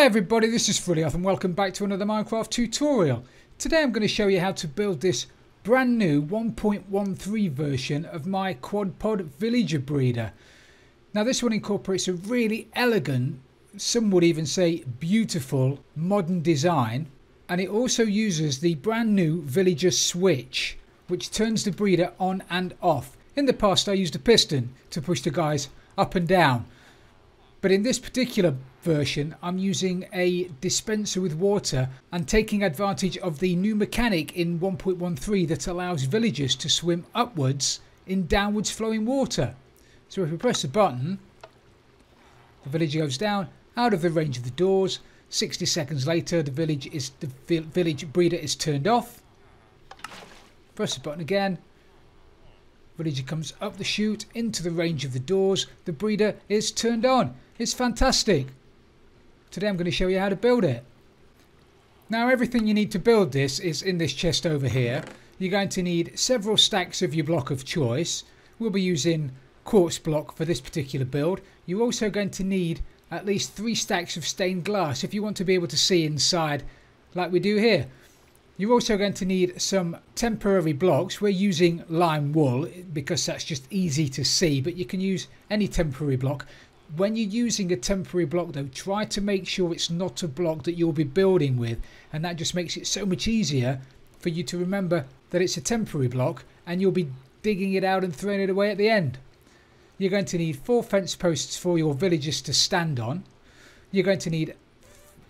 Hi everybody, this is Frilioth and welcome back to another Minecraft tutorial. Today I'm going to show you how to build this brand new 1.13 version of my quad-pod villager breeder. Now this one incorporates a really elegant, some would even say beautiful, modern design, and it also uses the brand new villager switch which turns the breeder on and off. In the past I used a piston to push the guys up and down, but in this particular version I'm using a dispenser with water and taking advantage of the new mechanic in 1.13 that allows villagers to swim upwards in downwards flowing water. So if we press the button, the villager goes down out of the range of the doors. 60 seconds later the village breeder is turned off. Press the button again, villager comes up the chute into the range of the doors, the breeder is turned on. It's fantastic. Today I'm going to show you how to build it. Now everything you need to build this is in this chest over here. You're going to need several stacks of your block of choice. We'll be using quartz block for this particular build. You're also going to need at least 3 stacks of stained glass if you want to be able to see inside like we do here. You're also going to need some temporary blocks. We're using lime wool because that's just easy to see, but you can use any temporary block. When you're using a temporary block though, try to make sure it's not a block that you'll be building with, and that just makes it so much easier for you to remember that it's a temporary block and you'll be digging it out and throwing it away at the end. You're going to need 4 fence posts for your villagers to stand on. You're going to need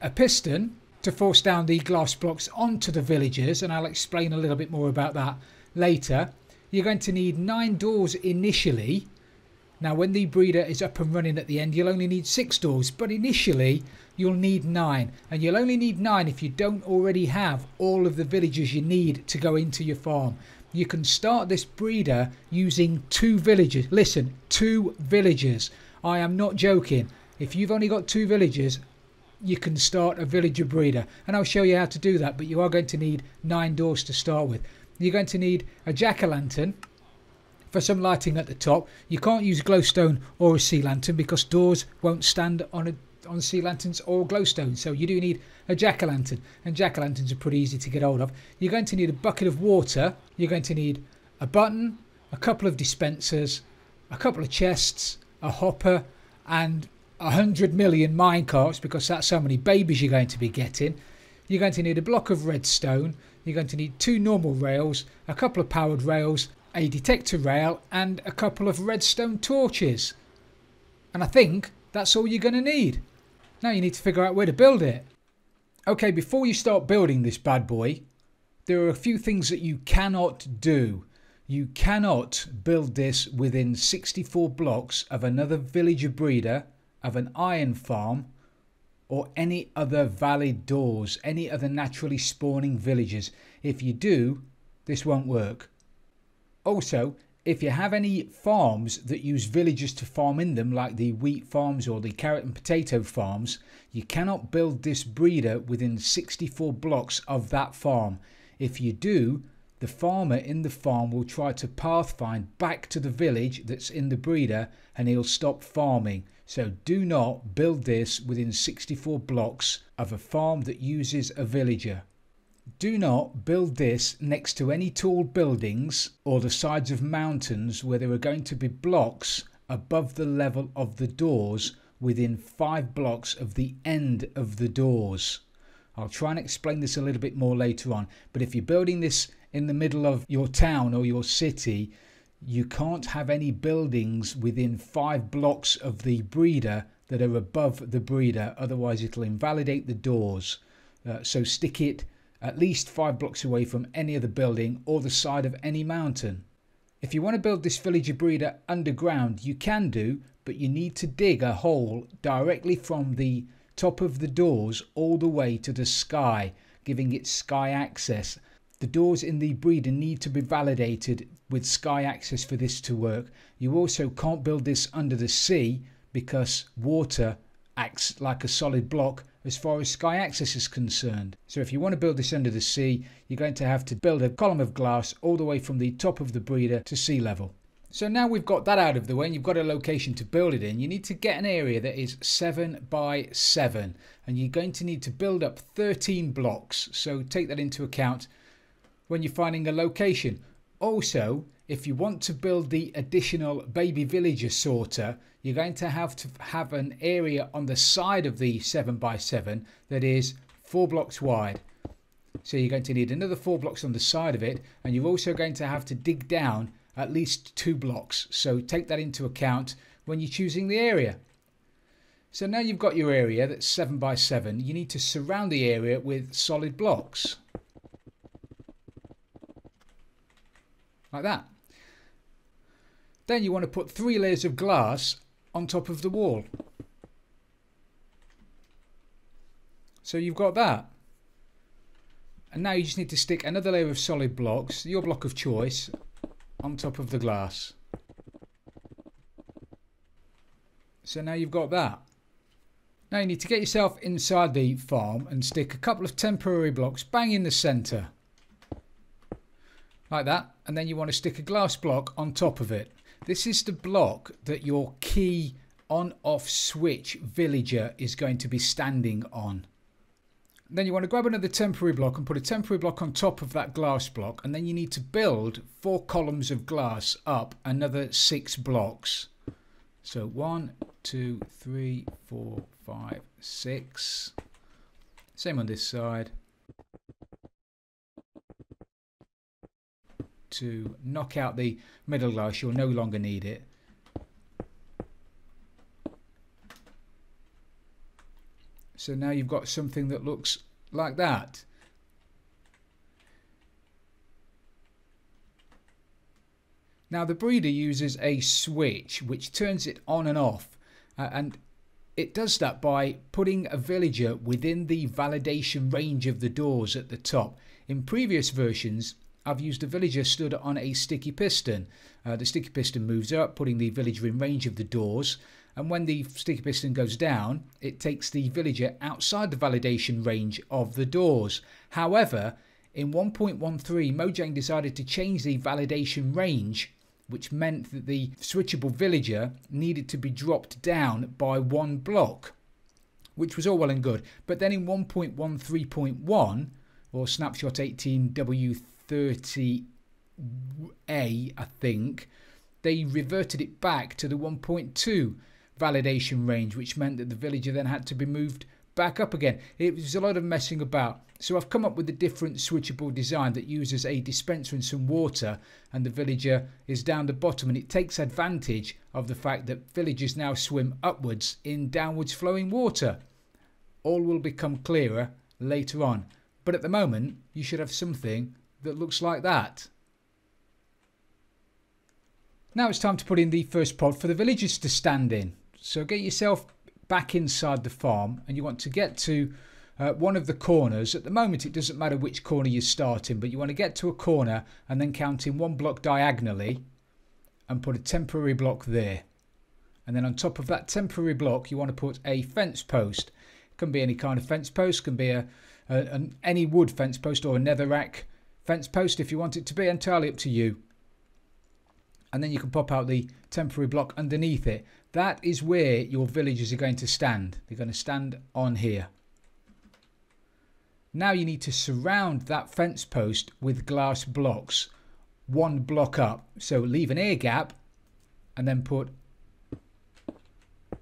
a piston to force down the glass blocks onto the villagers, and I'll explain a little bit more about that later. You're going to need 9 doors initially. Now when the breeder is up and running at the end you'll only need 6 doors, but initially you'll need 9, and you'll only need 9 if you don't already have all of the villagers you need to go into your farm. You can start this breeder using 2 villagers. Listen, 2 villagers. I am not joking. If you've only got 2 villagers, you can start a villager breeder, and I'll show you how to do that, but you are going to need 9 doors to start with. You're going to need a jack-o'-lantern for some lighting at the top. You can't use glowstone or a sea lantern because doors won't stand on sea lanterns or glowstone, so you do need a jack-o'-lantern, and jack-o'-lanterns are pretty easy to get hold of. You're going to need a bucket of water. You're going to need a button, a couple of dispensers, a couple of chests, a hopper, and 100 million minecarts because that's how many babies you're going to be getting. You're going to need a block of redstone. You're going to need 2 normal rails, a couple of powered rails, a detector rail, and a couple of redstone torches. And I think that's all you're going to need. Now you need to figure out where to build it. Okay, before you start building this bad boy, there are a few things that you cannot do. You cannot build this within 64 blocks of another villager breeder, of an iron farm, or any other valid doors, any other naturally spawning villagers. If you do, this won't work. Also, if you have any farms that use villagers to farm in them, like the wheat farms or the carrot and potato farms, you cannot build this breeder within 64 blocks of that farm. If you do, the farmer in the farm will try to pathfind back to the village that's in the breeder and he'll stop farming. So do not build this within 64 blocks of a farm that uses a villager. Do not build this next to any tall buildings or the sides of mountains where there are going to be blocks above the level of the doors within 5 blocks of the end of the doors. I'll try and explain this a little bit more later on, but if you're building this in the middle of your town or your city, you can't have any buildings within 5 blocks of the breeder that are above the breeder, otherwise it'll invalidate the doors. So stick it at least 5 blocks away from any other building or the side of any mountain. If you want to build this villager breeder underground, you can do, but you need to dig a hole directly from the top of the doors all the way to the sky, giving it sky access. The doors in the breeder need to be validated with sky access for this to work. You also can't build this under the sea because water acts like a solid block as far as sky access is concerned. So if you want to build this under the sea, you're going to have to build a column of glass all the way from the top of the breeder to sea level. So now we've got that out of the way and you've got a location to build it in, you need to get an area that is 7 by 7 and you're going to need to build up 13 blocks. So take that into account when you're finding a location. Also, if you want to build the additional baby villager sorter, you're going to have an area on the side of the 7 by 7 that is 4 blocks wide. So you're going to need another 4 blocks on the side of it, and you're also going to have to dig down at least 2 blocks. So take that into account when you're choosing the area. So now you've got your area that's 7 by 7, you need to surround the area with solid blocks. Like that. Then you want to put 3 layers of glass on top of the wall. So you've got that. And now you just need to stick another layer of solid blocks, your block of choice, on top of the glass. So now you've got that. Now you need to get yourself inside the farm and stick a couple of temporary blocks bang in the centre. Like that. And then you want to stick a glass block on top of it. This is the block that your key on-off switch villager is going to be standing on. Then you want to grab another temporary block and put a temporary block on top of that glass block, and then you need to build 4 columns of glass up another 6 blocks. So 1, 2, 3, 4, 5, 6. Same on this side. To knock out the middle glass, you'll no longer need it. So now you've got something that looks like that. Now the breeder uses a switch which turns it on and off, and it does that by putting a villager within the validation range of the doors at the top. In previous versions I've used a villager stood on a sticky piston. The sticky piston moves up, putting the villager in range of the doors, and when the sticky piston goes down, it takes the villager outside the validation range of the doors. However, in 1.13, Mojang decided to change the validation range, which meant that the switchable villager needed to be dropped down by 1 block, which was all well and good. But then in 1.13.1, or snapshot 18W30A, I think, they reverted it back to the 1.2 validation range, which meant that the villager then had to be moved back up again. It was a lot of messing about. So I've come up with a different switchable design that uses a dispenser and some water, and the villager is down the bottom, and it takes advantage of the fact that villagers now swim upwards in downwards flowing water. All will become clearer later on, but at the moment you should have something that looks like that. Now it's time to put in the first pod for the villagers to stand in. So get yourself back inside the farm, and you want to get to one of the corners. At the moment it doesn't matter which corner you start in, but you want to get to a corner and then count in 1 block diagonally and put a temporary block there. And then on top of that temporary block you want to put a fence post. It can be any kind of fence post, can be any wood fence post or a netherrack fence post if you want it to be, entirely up to you. And then you can pop out the temporary block underneath it. That is where your villagers are going to stand. They're going to stand on here. Now you need to surround that fence post with glass blocks, 1 block up. So leave an air gap and then put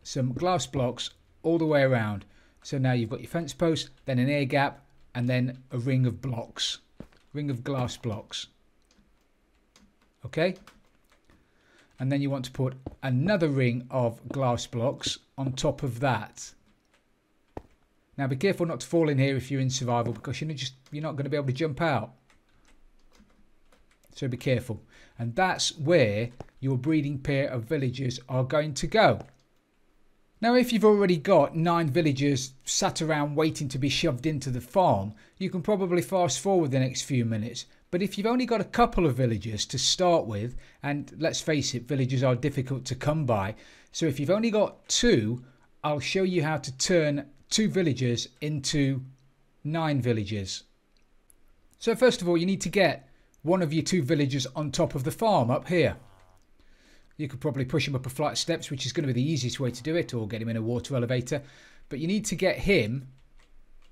some glass blocks all the way around. So now you've got your fence post, then an air gap, and then a ring of blocks, ring of glass blocks. Okay? And then you want to put another ring of glass blocks on top of that. Now be careful not to fall in here if you're in survival, because you're not going to be able to jump out. So be careful. And that's where your breeding pair of villagers are going to go. Now if you've already got 9 villagers sat around waiting to be shoved into the farm, you can probably fast forward the next few minutes. But if you've only got a couple of villagers to start with, and let's face it, villagers are difficult to come by. So if you've only got 2, I'll show you how to turn 2 villagers into 9 villagers. So first of all, you need to get one of your 2 villagers on top of the farm up here. You could probably push him up a flight of steps, which is going to be the easiest way to do it, or get him in a water elevator. But you need to get him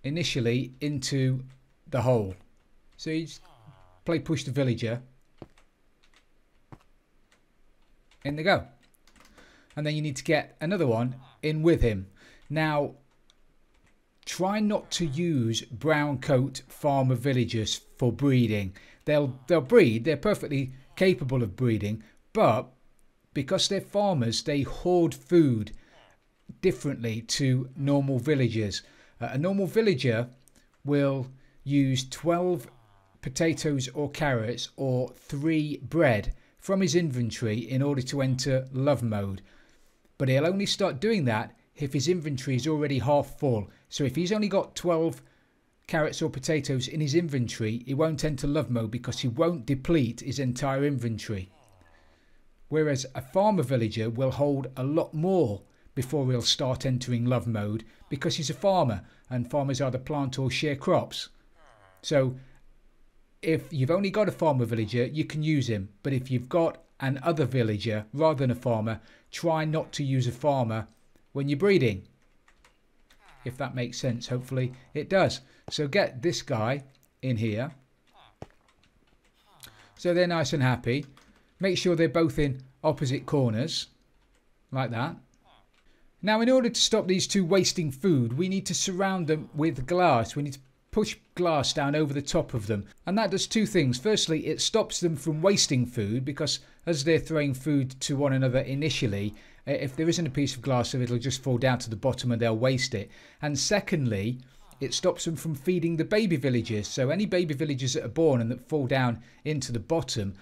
initially into the hole. So you just play push the villager. In they go. And then you need to get another one in with him. Now, try not to use brown coat farmer villagers for breeding. They'll breed, they're perfectly capable of breeding, but because they're farmers, they hoard food differently to normal villagers. A normal villager will use 12 potatoes or carrots or 3 bread from his inventory in order to enter love mode. But he'll only start doing that if his inventory is already half full. So if he's only got 12 carrots or potatoes in his inventory, he won't enter love mode because he won't deplete his entire inventory. Whereas a farmer villager will hold a lot more before he'll start entering love mode because he's a farmer and farmers either plant or share crops. So if you've only got a farmer villager, you can use him. But if you've got an other villager rather than a farmer, try not to use a farmer when you're breeding. If that makes sense, hopefully it does. So get this guy in here. So they're nice and happy. Make sure they're both in opposite corners, like that. Now, in order to stop these two wasting food, we need to surround them with glass. We need to push glass down over the top of them. And that does two things. Firstly, it stops them from wasting food because as they're throwing food to one another initially, if there isn't a piece of glass, so it'll just fall down to the bottom and they'll waste it. And secondly, it stops them from feeding the baby villagers. So any baby villagers that are born and that fall down into the bottom,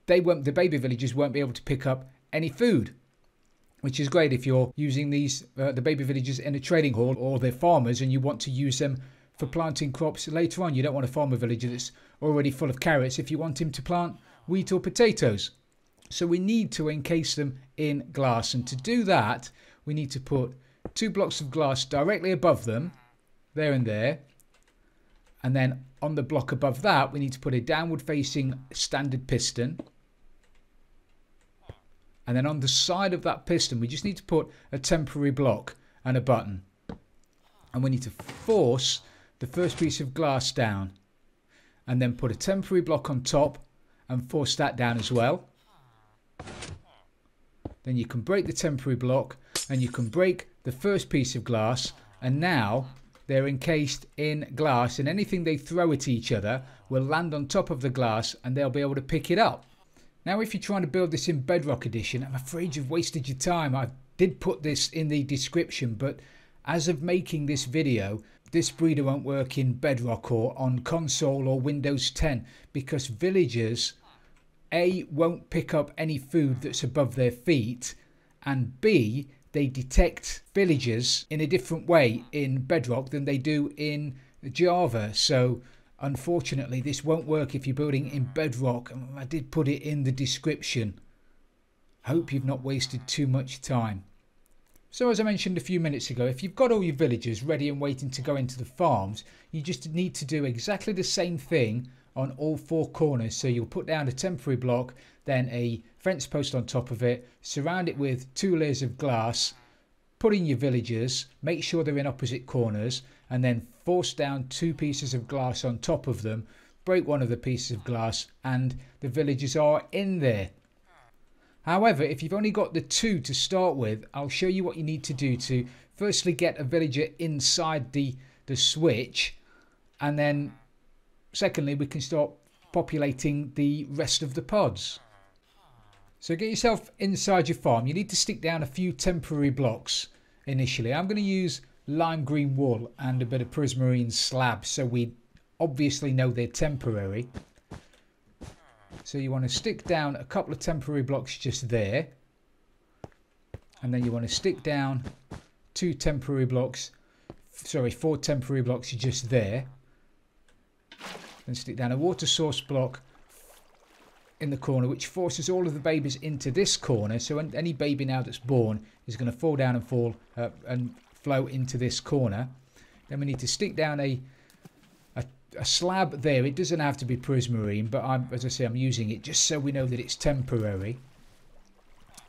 the baby villagers won't be able to pick up any food, which is great if you're using these the baby villagers in a trading hall or they're farmers and you want to use them for planting crops later on. You don't want a farmer villager that's already full of carrots if you want him to plant wheat or potatoes. So we need to encase them in glass, and to do that we need to put 2 blocks of glass directly above them, there and there, and then on the block above that we need to put a downward facing standard piston. And then on the side of that piston, we just need to put a temporary block and a button. And we need to force the first piece of glass down. And then put a temporary block on top and force that down as well. Then you can break the temporary block and you can break the first piece of glass. And now they're encased in glass, and anything they throw at each other will land on top of the glass and they'll be able to pick it up. Now, if you're trying to build this in Bedrock Edition, I'm afraid you've wasted your time. I did put this in the description, but as of making this video, this breeder won't work in Bedrock or on console or Windows 10 because villagers, A, won't pick up any food that's above their feet, and B, they detect villagers in a different way in Bedrock than they do in Java. So unfortunately, this won't work if you're building in Bedrock. I did put it in the description. Hope you've not wasted too much time. So as I mentioned a few minutes ago, if you've got all your villagers ready and waiting to go into the farms, you just need to do exactly the same thing on all 4 corners. So you'll put down a temporary block, then a fence post on top of it, surround it with 2 layers of glass, put in your villagers, make sure they're in opposite corners, and then force down 2 pieces of glass on top of them, break one of the pieces of glass, and the villagers are in there. However, if you've only got the 2 to start with, I'll show you what you need to do to firstly get a villager inside the switch, and then secondly we can start populating the rest of the pods. So get yourself inside your farm. You need to stick down a few temporary blocks initially. I'm going to use lime green wool and a bit of prismarine slab, so we obviously know they're temporary. So you want to stick down a couple of temporary blocks just there, and then you want to stick down 4 temporary blocks just there. Then stick down a water source block in the corner, which forces all of the babies into this corner. So any baby now that's born is going to fall down and flow into this corner. Then we need to stick down a slab there. It doesn't have to be prismarine, but as I say, I'm using it just so we know that it's temporary.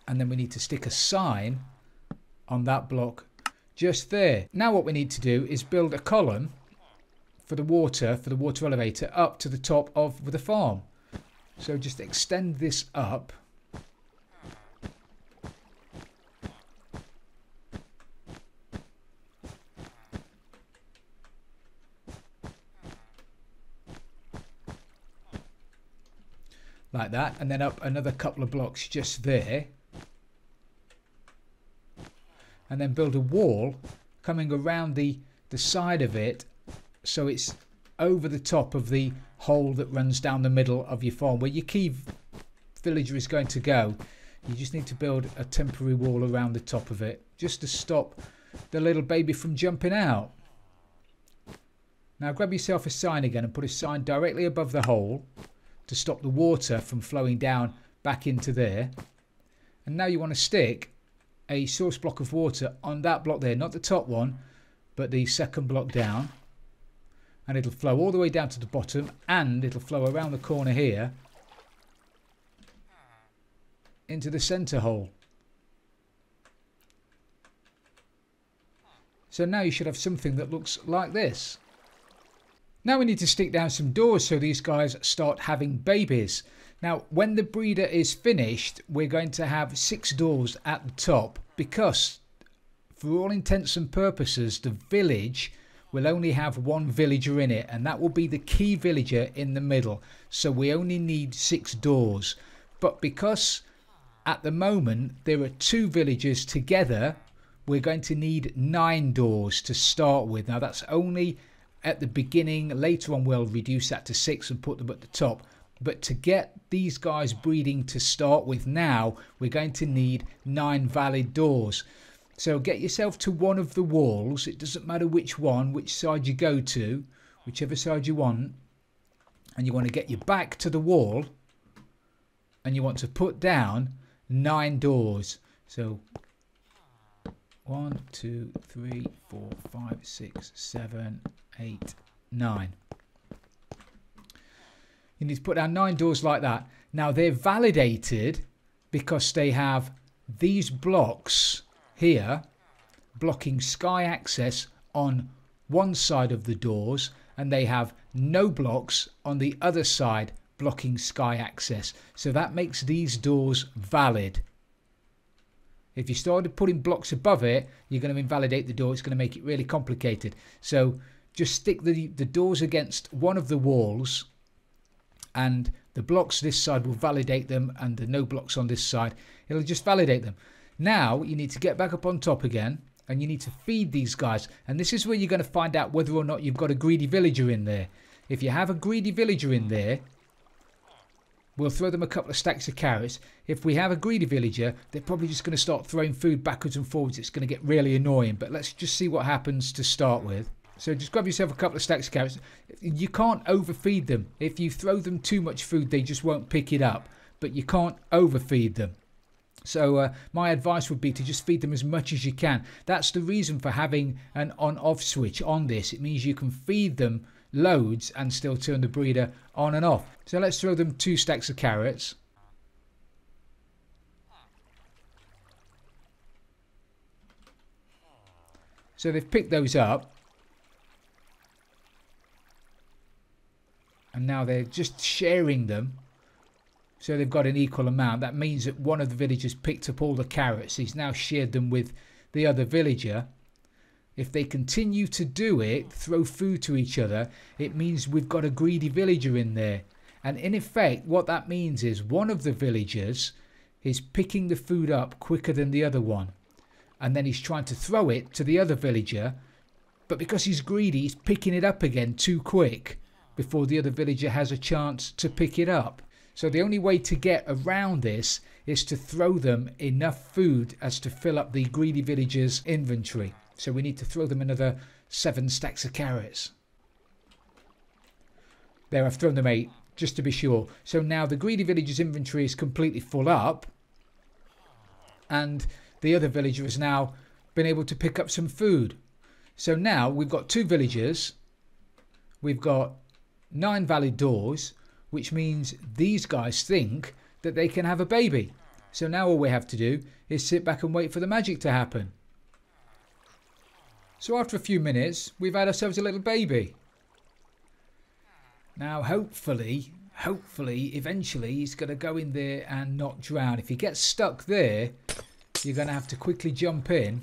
And then we need to stick a sign on that block just there. Now what we need to do is build a column for the water elevator up to the top of the farm. So just extend this up. Like that, and then up another couple of blocks just there. And then build a wall coming around the side of it, so it's over the top of the hole that runs down the middle of your farm where your key villager is going to go. You just need to build a temporary wall around the top of it just to stop the little baby from jumping out. Now grab yourself a sign again and put a sign directly above the hole to stop the water from flowing down back into there. And now you want to stick a source block of water on that block there, not the top one, but the second block down. And it'll flow all the way down to the bottom, and it'll flow around the corner here into the center hole. So now you should have something that looks like this. Now we need to stick down some doors so these guys start having babies. Now when the breeder is finished, we're going to have 6 doors at the top, because for all intents and purposes the village will only have 1 villager in it, and that will be the key villager in the middle. So we only need 6 doors. But because at the moment there are 2 villagers together, we're going to need 9 doors to start with. Now that's only at the beginning. Later on we'll reduce that to 6 and put them at the top. But to get these guys breeding to start with now, we're going to need 9 valid doors. So get yourself to one of the walls. It doesn't matter which one, which side you go to, whichever side you want. And you want to get your back to the wall. And you want to put down 9 doors. So 1, 2, 3, 4, 5, 6, 7, 8, 9. You need to put down 9 doors like that. Now they're validated because they have these blocks here blocking sky access on one side of the doors, and they have no blocks on the other side blocking sky access. So that makes these doors valid. If you started putting blocks above it, you're going to invalidate the door. It's going to make it really complicated. So just stick the doors against one of the walls, and the blocks this side will validate them, and the no blocks on this side, it'll just validate them. Now you need to get back up on top again, and you need to feed these guys. And this is where you're going to find out whether or not you've got a greedy villager in there. If you have a greedy villager in there, we'll throw them a couple of stacks of carrots. If we have a greedy villager, they're probably just going to start throwing food backwards and forwards. It's going to get really annoying, but let's just see what happens to start with. So just grab yourself a couple of stacks of carrots. You can't overfeed them. If you throw them too much food, they just won't pick it up. But you can't overfeed them. So my advice would be to just feed them as much as you can. That's the reason for having an on-off switch on this. It means you can feed them loads and still turn the breeder on and off. So let's throw them 2 stacks of carrots. So they've picked those up. And now they're just sharing them. So they've got an equal amount. That means that one of the villagers picked up all the carrots. He's now shared them with the other villager. If they continue to do it, throw food to each other, it means we've got a greedy villager in there. And in effect, what that means is one of the villagers is picking the food up quicker than the other one. And then he's trying to throw it to the other villager. But because he's greedy, he's picking it up again too quick before the other villager has a chance to pick it up. So the only way to get around this is to throw them enough food as to fill up the greedy villager's inventory. So we need to throw them another 7 stacks of carrots. There, I've thrown them 8, just to be sure. So now the greedy villager's inventory is completely full up. And the other villager has now been able to pick up some food. So now we've got 2 villagers. We've got 9 valid doors, which means these guys think that they can have a baby. So now all we have to do is sit back and wait for the magic to happen. So after a few minutes, we've had ourselves a little baby. Now hopefully, eventually he's going to go in there and not drown. If he gets stuck there, you're going to have to quickly jump in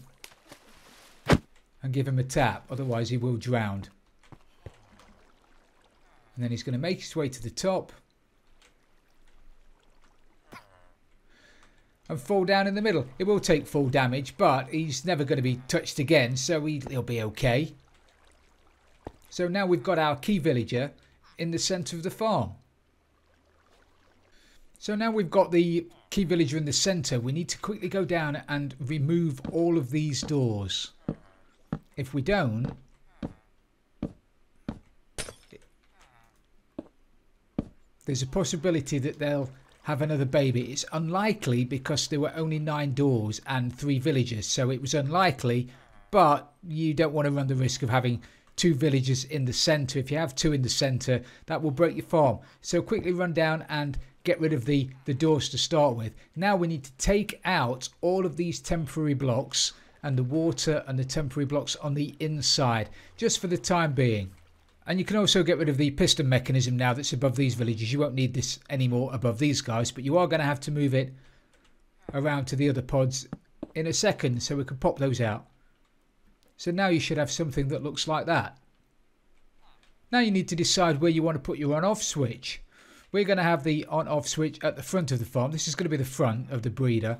and give him a tap, otherwise he will drown. And then he's going to make his way to the top and fall down in the middle. It will take full damage, but he's never going to be touched again, so he'll be okay. So now we've got our key villager in the centre of the farm. So now we've got the key villager in the centre, we need to quickly go down and remove all of these doors. If we don't, there's a possibility that they'll have another baby. It's unlikely because there were only 9 doors and 3 villagers, so it was unlikely, but you don't want to run the risk of having 2 villagers in the centre. If you have 2 in the centre, that will break your farm. So quickly run down and get rid of the doors to start with. Now we need to take out all of these temporary blocks and the water and the temporary blocks on the inside, just for the time being. And you can also get rid of the piston mechanism now that's above these villages. You won't need this anymore above these guys, but you are going to have to move it around to the other pods in a second, so we can pop those out. So now you should have something that looks like that. Now you need to decide where you want to put your on-off switch. We're going to have the on-off switch at the front of the farm. This is going to be the front of the breeder.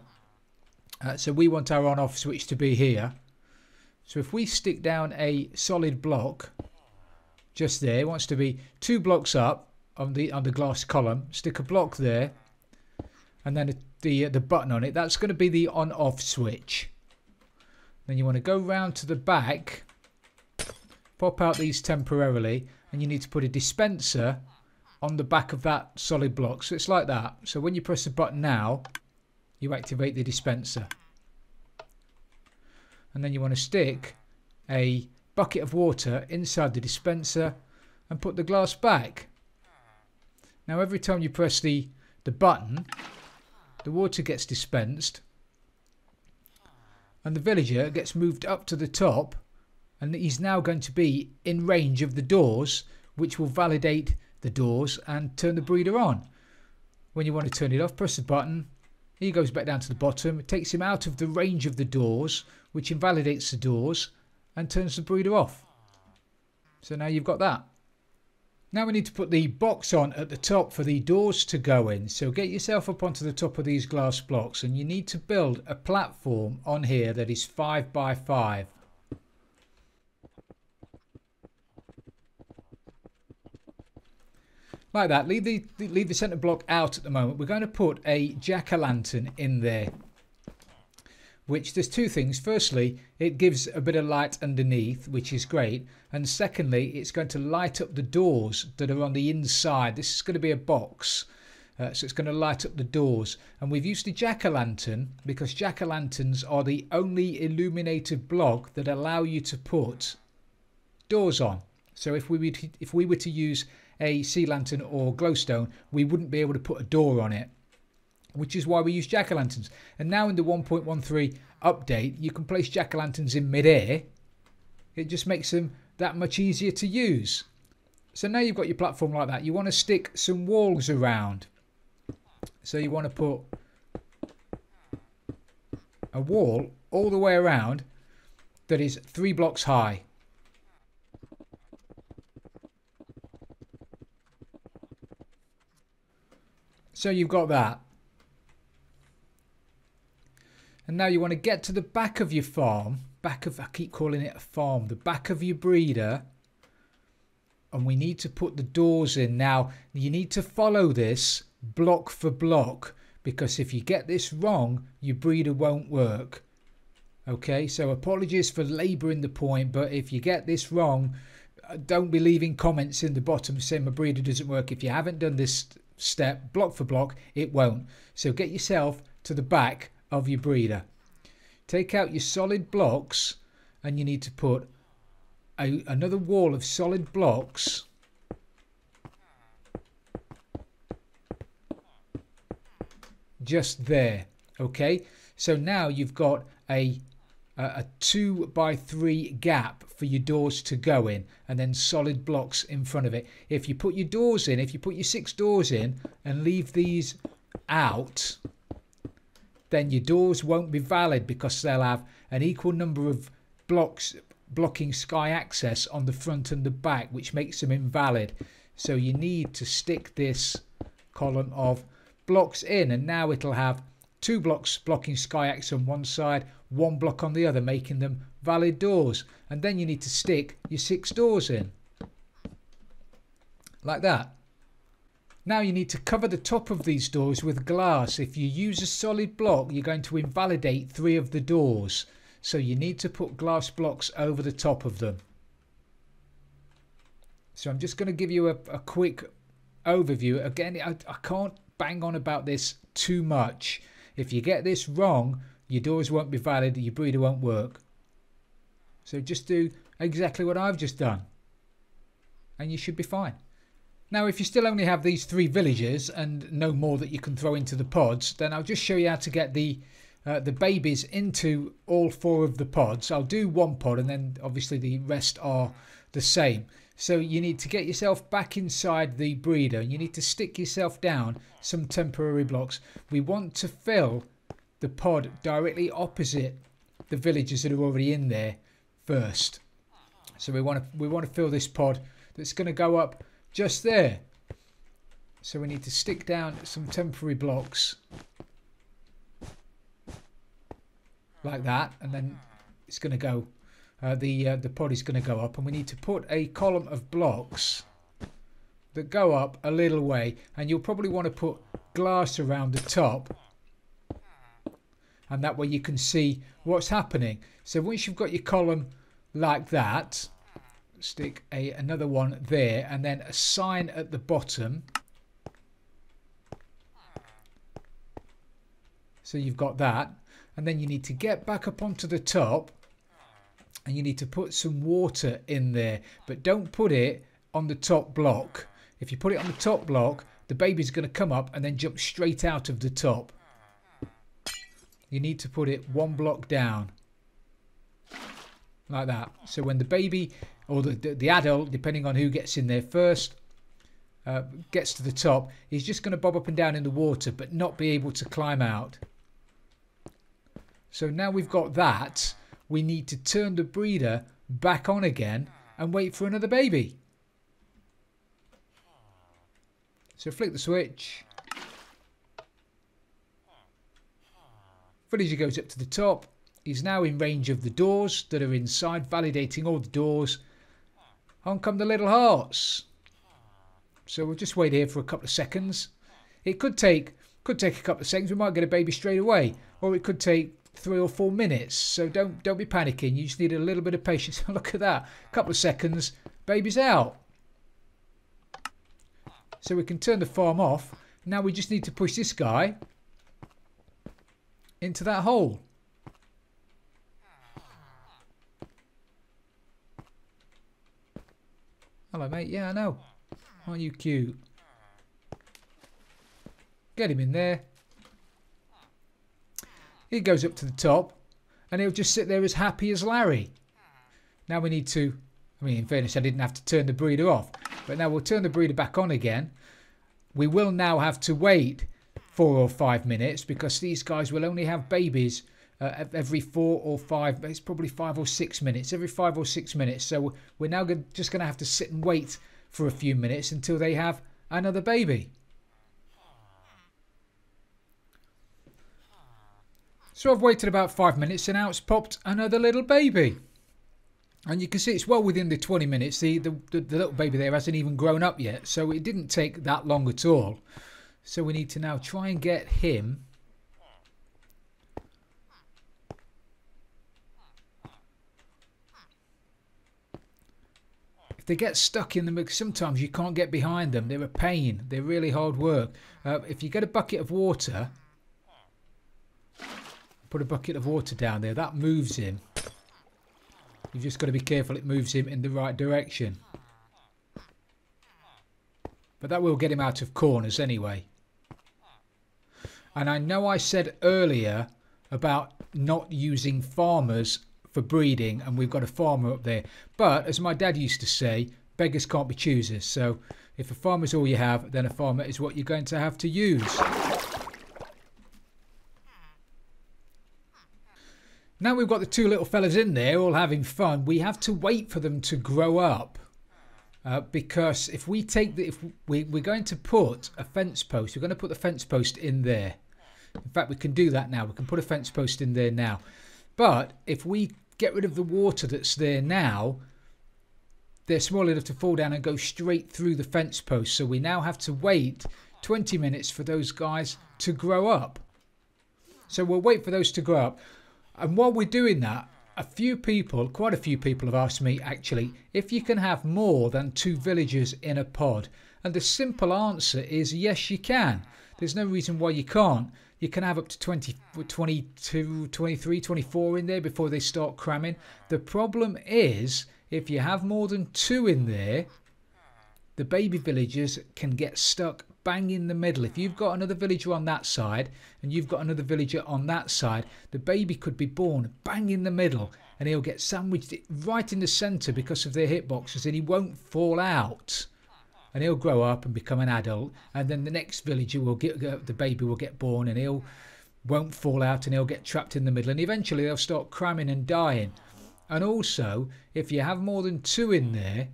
So we want our on-off switch to be here. So if we stick down a solid block just there, it wants to be 2 blocks up on the glass column. Stick a block there, and then the button on it. That's going to be the on-off switch. Then you want to go round to the back, pop out these temporarily, and you need to put a dispenser on the back of that solid block. So it's like that. So when you press the button now, you activate the dispenser. And then you want to stick a bucket of water inside the dispenser and put the glass back. Now every time you press the button, the water gets dispensed and the villager gets moved up to the top, and he's now going to be in range of the doors, which will validate the doors and turn the breeder on. When you want to turn it off, press the button. He goes back down to the bottom. It takes him out of the range of the doors, which invalidates the doors and turns the breeder off. So now you've got that. Now we need to put the box on at the top for the doors to go in. So get yourself up onto the top of these glass blocks, and you need to build a platform on here that is 5 by 5. Like that. Leave the centre block out at the moment. We're going to put a jack-o'-lantern in there, which there's 2 things. Firstly, it gives a bit of light underneath, which is great, and secondly, it's going to light up the doors that are on the inside. This is going to be a box, so it's going to light up the doors. And we've used the jack-o'-lantern because jack-o'-lanterns are the only illuminated block that allow you to put doors on. So if we were to use a sea lantern or glowstone, we wouldn't be able to put a door on it, which is why we use jack-o'-lanterns. And now in the 1.13 update, you can place jack-o'-lanterns in mid-air. It just makes them that much easier to use. So now you've got your platform like that. You want to stick some walls around. So you want to put a wall all the way around that is 3 blocks high. So you've got that. And now you want to get to the back of your farm, I keep calling it a farm, the back of your breeder, and we need to put the doors in. Now you need to follow this block for block, because if you get this wrong, your breeder won't work. Okay, so apologies for labouring the point, but if you get this wrong, don't be leaving comments in the bottom saying my breeder doesn't work. If you haven't done this step block for block, it won't. So get yourself to the back of your breeder, take out your solid blocks, and you need to put another wall of solid blocks just there. Okay, so now you've got a 2x3 gap for your doors to go in, and then solid blocks in front of it. If you put your doors in, if you put your 6 doors in and leave these out, then your doors won't be valid because they'll have an equal number of blocks blocking sky access on the front and the back, which makes them invalid. So you need to stick this column of blocks in, and now it'll have 2 blocks blocking sky access on one side, 1 block on the other, making them valid doors. And then you need to stick your 6 doors in like that. Now you need to cover the top of these doors with glass. If you use a solid block, you're going to invalidate 3 of the doors. So you need to put glass blocks over the top of them. So I'm just going to give you a quick overview. Again, I can't bang on about this too much. If you get this wrong, your doors won't be valid, your breeder won't work. So just do exactly what I've just done, and you should be fine. Now, if you still only have these 3 villagers and no more that you can throw into the pods, then I'll just show you how to get the babies into all 4 of the pods. I'll do 1 pod, and then obviously the rest are the same. So you need to get yourself back inside the breeder. You need to stick yourself down some temporary blocks. We want to fill the pod directly opposite the villagers that are already in there first. So we want to fill this pod that's going to go up just there. So we need to stick down some temporary blocks like that, and then it's going to go. The pod is going to go up, and we need to put a column of blocks that go up a little way, and you'll probably want to put glass around the top, and that way you can see what's happening. So once you've got your column like that, stick another one there, and then a sign at the bottom. So you've got that, and then you need to get back up onto the top, and you need to put some water in there, but don't put it on the top block. If you put it on the top block, the baby's going to come up and then jump straight out of the top. You need to put it 1 block down like that. So when the baby or the adult, depending on who gets in there first, gets to the top, he's just going to bob up and down in the water but not be able to climb out. So now we've got that, we need to turn the breeder back on again and wait for another baby. So flick the switch. Villager goes up to the top. He's now in range of the doors that are inside, validating all the doors. On come the little hearts. So we'll just wait here for a couple of seconds. It could take a couple of seconds. We might get a baby straight away, or it could take 3 or 4 minutes. So don't be panicking. You just need a little bit of patience. Look at that. A couple of seconds, baby's out. So we can turn the farm off. Now we just need to push this guy into that hole. Hello, mate. Yeah, I know. Aren't you cute? Get him in there. He goes up to the top, and he'll just sit there as happy as Larry. Now we need to, I mean, in fairness, I didn't have to turn the breeder off, but now we'll turn the breeder back on again. We will now have to wait 4 or 5 minutes because these guys will only have babies every 4 or 5, it's probably 5 or 6 minutes, every 5 or 6 minutes. So we're now just going to have to sit and wait for a few minutes until they have another baby. So I've waited about 5 minutes, and now it's popped another little baby. And you can see it's well within the 20 minutes. The little baby there hasn't even grown up yet, so it didn't take that long at all. So we need to now try and get him if they get stuck in the mix, sometimes you can't get behind them. They're a pain. They're really hard work. If you get a bucket of water, put a bucket of water down there, that moves him. You've just got to be careful it moves him in the right direction. But that will get him out of corners anyway. And I know I said earlier about not using farmers for breeding, and we've got a farmer up there. But as my dad used to say, beggars can't be choosers. So if a farmer's all you have, then a farmer is what you're going to have to use. Now we've got the two little fellas in there all having fun. We have to wait for them to grow up. Because if we take the, we're going to put a fence post, we're going to put the fence post in there. In fact, we can do that now. We can put a fence post in there now. But if we get rid of the water that's there now, they're small enough to fall down and go straight through the fence post. So we now have to wait 20 minutes for those guys to grow up. So we'll wait for those to grow up. And while we're doing that, quite a few people have asked me actually if you can have more than 2 villagers in a pod. And the simple answer is yes, you can. There's no reason why you can't. You can have up to 20, 22, 23, 24 in there before they start cramming. The problem is if you have more than 2 in there, the baby villagers can get stuck bang in the middle. If you've got another villager on that side and you've got another villager on that side, the baby could be born bang in the middle and he'll get sandwiched right in the centre because of their hitboxes, and he won't fall out. And he'll grow up and become an adult, and then the next villager will the baby will get born and he'll won't fall out and he'll get trapped in the middle, and eventually they'll start cramming and dying. And also, if you have more than 2 in there,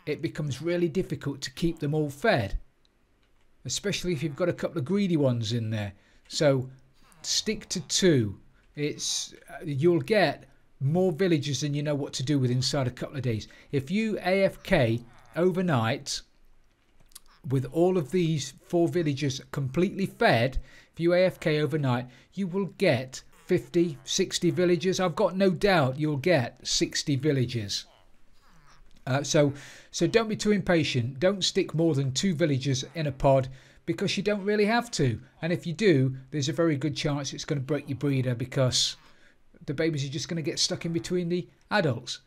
it becomes really difficult to keep them all fed, especially if you've got a couple of greedy ones in there. So stick to 2. You'll get more villagers than you know what to do with inside a couple of days. If you AFK overnight with all of these 4 villagers completely fed, if you AFK overnight, you will get 50, 60 villagers. I've got no doubt you'll get 60 villagers. So don't be too impatient. Don't stick more than 2 villagers in a pod because you don't really have to. And if you do, there's a very good chance it's going to break your breeder because the babies are just going to get stuck in between the adults.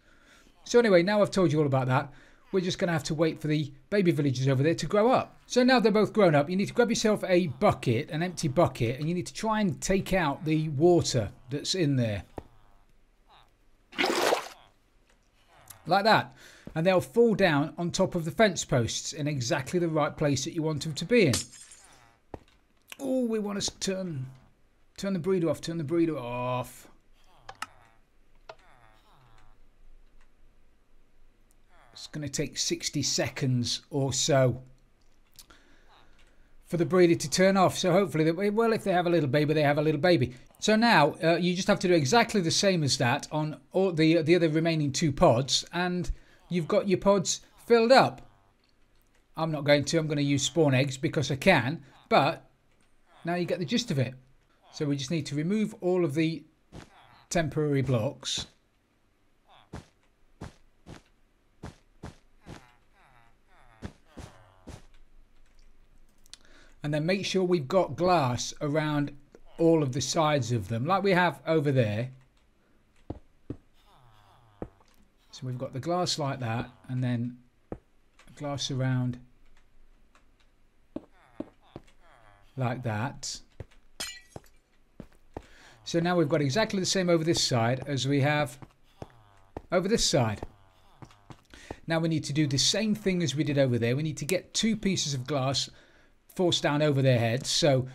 So anyway, now I've told you all about that. We're just going to have to wait for the baby villagers over there to grow up. So now they're both grown up, you need to grab yourself a bucket, an empty bucket, and you need to try and take out the water that's in there. Like that. And they'll fall down on top of the fence posts in exactly the right place that you want them to be in. Oh, we want to turn the breeder off, turn the breeder off. It's going to take 60 seconds or so for the breeder to turn off. So hopefully, well, if they have a little baby, they have a little baby. So now you just have to do exactly the same as that on all the other remaining 2 pods, and you've got your pods filled up. I'm not going to. I'm going to use spawn eggs because I can, but now you get the gist of it. So we just need to remove all of the temporary blocks. And then make sure we've got glass around all of the sides of them, like we have over there. So we've got the glass like that, and then glass around like that. So now we've got exactly the same over this side as we have over this side. Now we need to do the same thing as we did over there. We need to get 2 pieces of glass forced down over their heads. So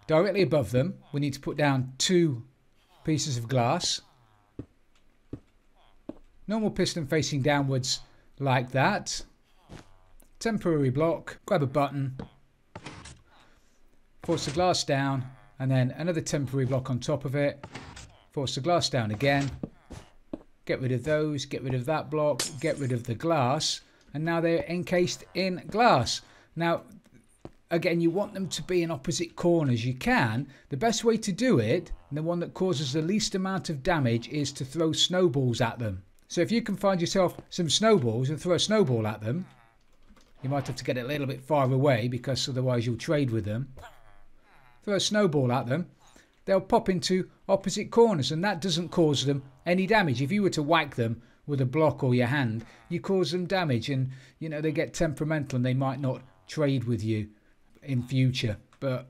directly above them, we need to put down 2 pieces of glass. Normal piston facing downwards like that. Temporary block, grab a button, force the glass down, and then another temporary block on top of it. Force the glass down again. Get rid of those, get rid of that block, get rid of the glass, and now they're encased in glass. Now, again, you want them to be in opposite corners. You can. The best way to do it, and the one that causes the least amount of damage, is to throw snowballs at them. So if you can find yourself some snowballs and throw a snowball at them, you might have to get it a little bit far away because otherwise you'll trade with them. Throw a snowball at them, they'll pop into opposite corners, and that doesn't cause them any damage. If you were to whack them with a block or your hand, you cause them damage, and you know they get temperamental and they might not trade with you in future. But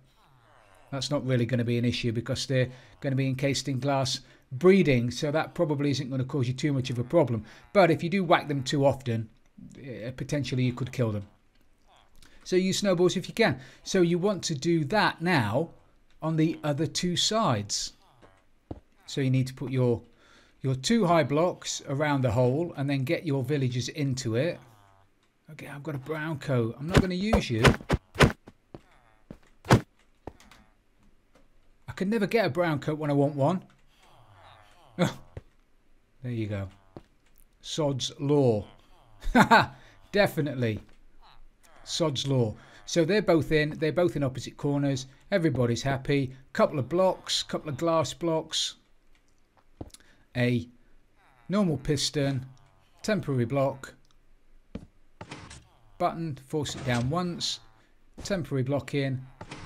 That's not really going to be an issue because they're going to be encased in glass breeding, so that probably isn't going to cause you too much of a problem. But if you do whack them too often, potentially you could kill them. So use snowballs if you can. So you want to do that now on the other two sides. So you need to put your 2 high blocks around the hole and then get your villagers into it. Okay, I've got a brown coat. I'm not going to use you. I can never get a brown coat when I want one. Oh, there you go. Sod's law. Definitely. Sod's law. So they're both in opposite corners. Everybody's happy. Couple of blocks, couple of glass blocks. A normal piston, temporary block, button, force it down once, temporary block in,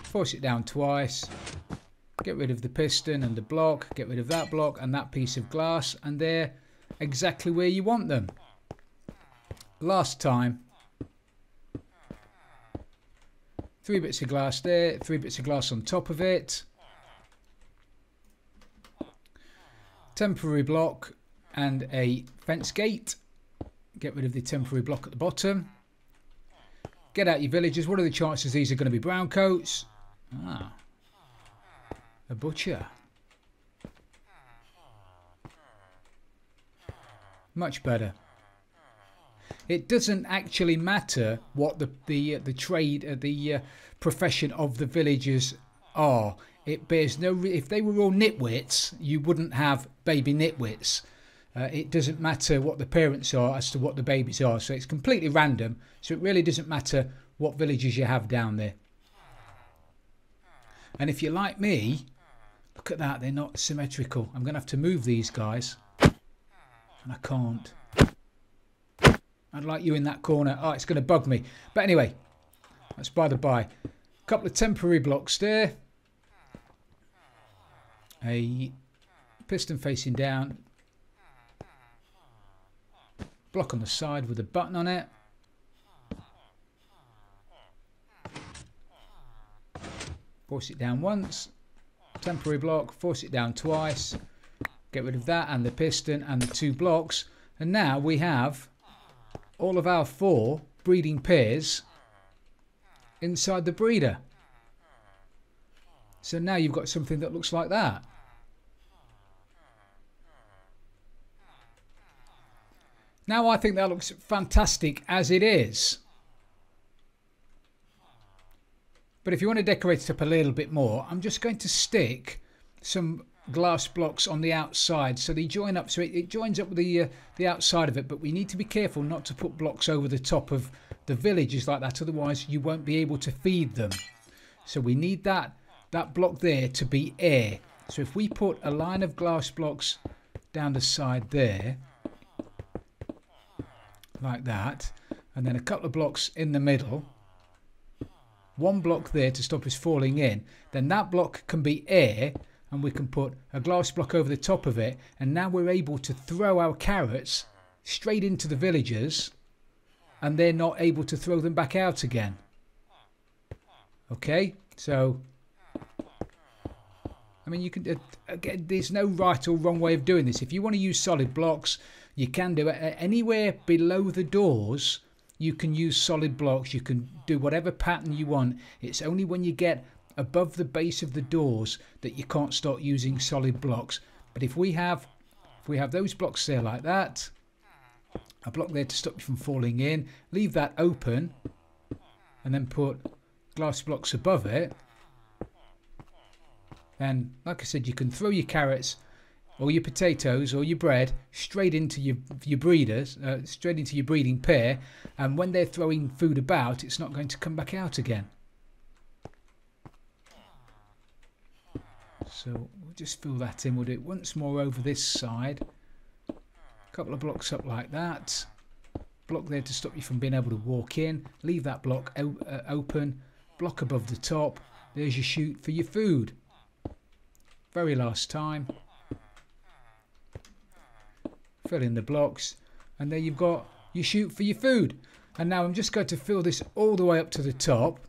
force it down twice, get rid of the piston and the block, get rid of that block and that piece of glass, and they're exactly where you want them. Last time, 3 bits of glass there, 3 bits of glass on top of it, temporary block and a fence gate. Get rid of the temporary block at the bottom. Get out your villagers. What are the chances these are going to be brown coats? Ah, a butcher. Much better. It doesn't actually matter what the trade, the profession of the villagers are. It bears no. If they were all nitwits, you wouldn't have baby nitwits. It doesn't matter what the parents are as to what the babies are. So it's completely random. So it really doesn't matter what villages you have down there. And if you're like me, look at that. They're not symmetrical. I'm going to have to move these guys. And I can't. I'd like you in that corner. Oh, it's going to bug me. But anyway, that's by the by. A couple of temporary blocks there. A piston facing down. Block on the side with a button on it. Force it down once. Temporary block. Force it down twice. Get rid of that and the piston and the 2 blocks. And now we have all of our 4 breeding pairs inside the breeder. So now you've got something that looks like that. Now I think that looks fantastic as it is. But if you want to decorate it up a little bit more, I'm just going to stick some glass blocks on the outside so they join up. So it joins up with the outside of it, but we need to be careful not to put blocks over the top of the villages like that, otherwise you won't be able to feed them. So we need that block there to be air. So if we put a line of glass blocks down the side there, like that, and then a couple of blocks in the middle, 1 block there to stop us falling in, then that block can be air and we can put a glass block over the top of it, and now we're able to throw our carrots straight into the villagers and they're not able to throw them back out again. Okay, so I mean, you can again, there's no right or wrong way of doing this. If you want to use solid blocks, you can do it. Anywhere below the doors you can use solid blocks. You can do whatever pattern you want. It's only when you get above the base of the doors that you can't start using solid blocks. But if we have those blocks there like that, a block there to stop you from falling in, leave that open and then put glass blocks above it, then like I said, you can throw your carrots or your potatoes or your bread straight into your breeders, straight into your breeding pair, and when they're throwing food about, it's not going to come back out again. So we'll just fill that in. We'll do it once more over this side. A couple of blocks up like that. Block there to stop you from being able to walk in. Leave that block open. Block above the top. There's your chute for your food. Very last time. Fill in the blocks, and there you've got your chute for your food. And now I'm just going to fill this all the way up to the top.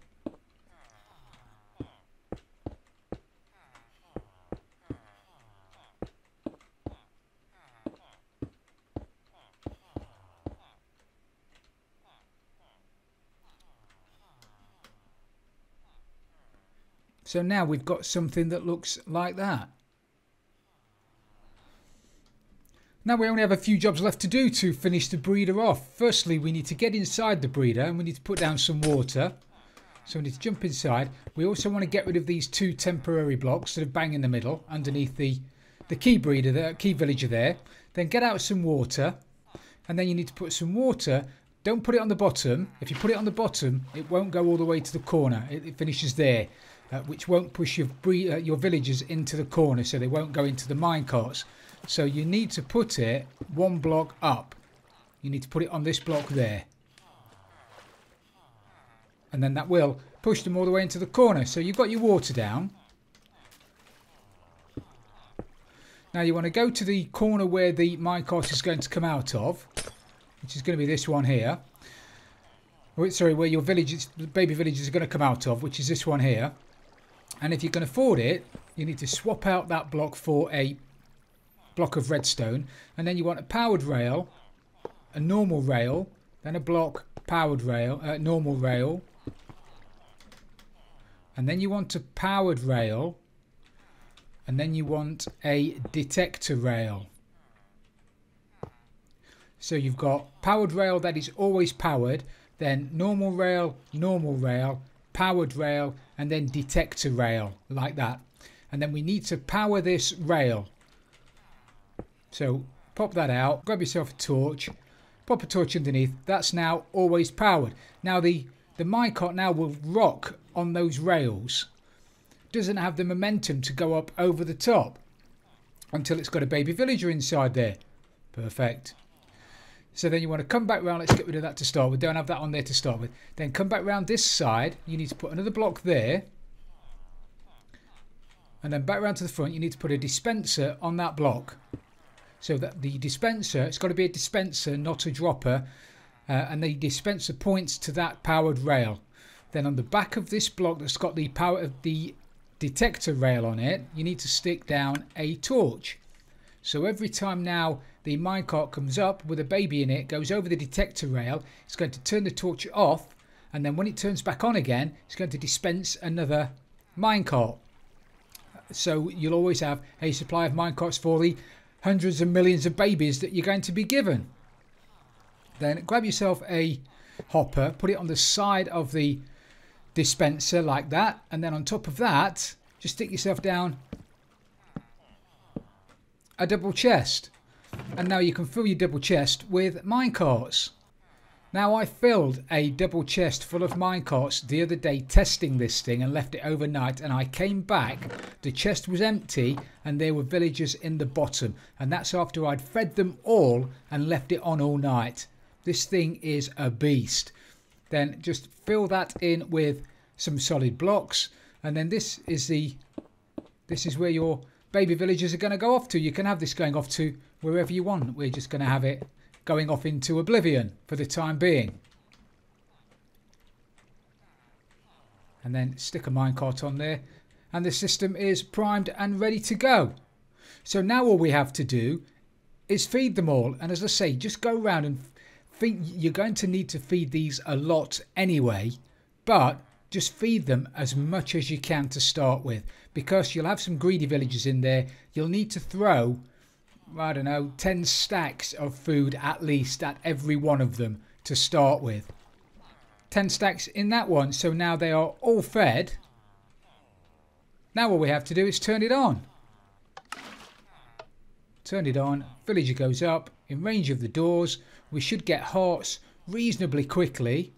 So now we've got something that looks like that. Now we only have a few jobs left to do to finish the breeder off. Firstly, we need to get inside the breeder and we need to put down some water. So we need to jump inside. We also want to get rid of these 2 temporary blocks that are bang in the middle underneath the key breeder, the key villager there. Then get out some water, and then you need to put some water. Don't put it on the bottom. If you put it on the bottom, it won't go all the way to the corner. It finishes there, which won't push your villagers into the corner, so they won't go into the minecarts. So you need to put it 1 block up. You need to put it on this block there. And then that will push them all the way into the corner. So you've got your water down. Now you want to go to the corner where the minecart is going to come out of, which is going to be this one here. Sorry, where your villages, the baby villages are going to come out of, which is this one here. And if you can afford it, you need to swap out that block for a block of redstone. And then you want a powered rail, a normal rail, then a block, powered rail, normal rail. And then you want a powered rail, and then you want a detector rail. So you've got powered rail that is always powered, then normal rail, powered rail, and then detector rail, like that. And then we need to power this rail. So pop that out, grab yourself a torch, pop a torch underneath. That's now always powered. Now the minecart now will rock on those rails. Doesn't have the momentum to go up over the top until it's got a baby villager inside there. Perfect. So then you want to come back round. Let's get rid of that to start with. Don't have that on there to start with. Then come back round this side. You need to put another block there. And then back round to the front. You need to put a dispenser on that block. So that the dispenser, it's got to be a dispenser, not a dropper. And the dispenser points to that powered rail. Then on the back of this block that's got the power of the detector rail on it, you need to stick down a torch. So every time now the minecart comes up with a baby in it, goes over the detector rail, it's going to turn the torch off, and then when it turns back on again, it's going to dispense another minecart. So you'll always have a supply of minecarts for the hundreds of millions of babies that you're going to be given. Then grab yourself a hopper, put it on the side of the dispenser like that, and then on top of that just stick yourself down a double chest, and now you can fill your double chest with minecarts. Now I filled a double chest full of minecarts the other day testing this thing and left it overnight, and I came back, the chest was empty and there were villagers in the bottom, and that's after I'd fed them all and left it on all night. This thing is a beast. Then just fill that in with some solid blocks, and then this is where your baby villagers are going to go off to. You can have this going off to wherever you want. We're just going to have it going off into oblivion for the time being. And then stick a minecart on there, and the system is primed and ready to go. So now all we have to do is feed them all, and as I say, just go around and feed. You're going to need to feed these a lot anyway, but just feed them as much as you can to start with, because you'll have some greedy villagers in there. You'll need to throw, I don't know, 10 stacks of food at least at every one of them to start with. 10 stacks in that one, so now they are all fed. Now all we have to do is turn it on. Turn it on, villager goes up in range of the doors. We should get hearts reasonably quickly.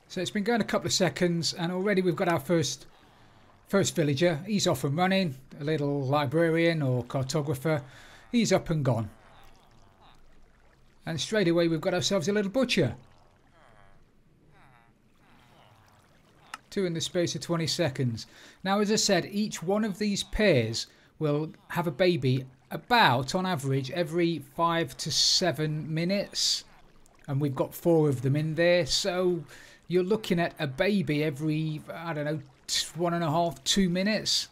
So it's been going a couple of seconds, and already we've got our first villager. He's off and running. A little librarian or cartographer. He's up and gone. And straight away we've got ourselves a little butcher. 2 in the space of 20 seconds. Now, as I said, each one of these pairs will have a baby about, on average, every 5 to 7 minutes. And we've got 4 of them in there. So you're looking at a baby every, I don't know, 1.5, 2 minutes.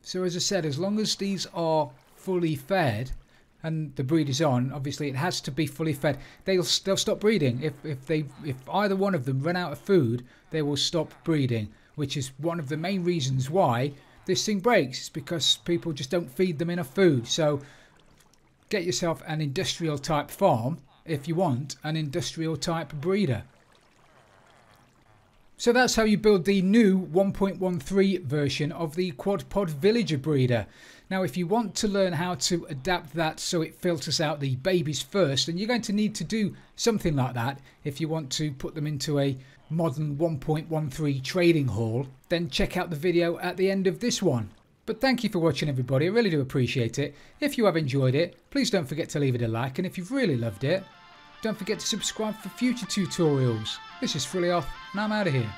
So as I said, as long as these are fully fed, and the breed is on, obviously it has to be fully fed. They'll stop breeding. If either one of them run out of food, they will stop breeding, which is one of the main reasons why this thing breaks. It's because people just don't feed them enough food. So get yourself an industrial type farm if you want an industrial type breeder. So that's how you build the new 1.13 version of the quad pod villager breeder. Now if you want to learn how to adapt that so it filters out the babies first, then you're going to need to do something like that if you want to put them into a modern 1.13 trading hall. Then check out the video at the end of this one. But thank you for watching everybody, I really do appreciate it. If you have enjoyed it, please don't forget to leave it a like, and if you've really loved it, don't forget to subscribe for future tutorials. This is Frilioth, and I'm out of here.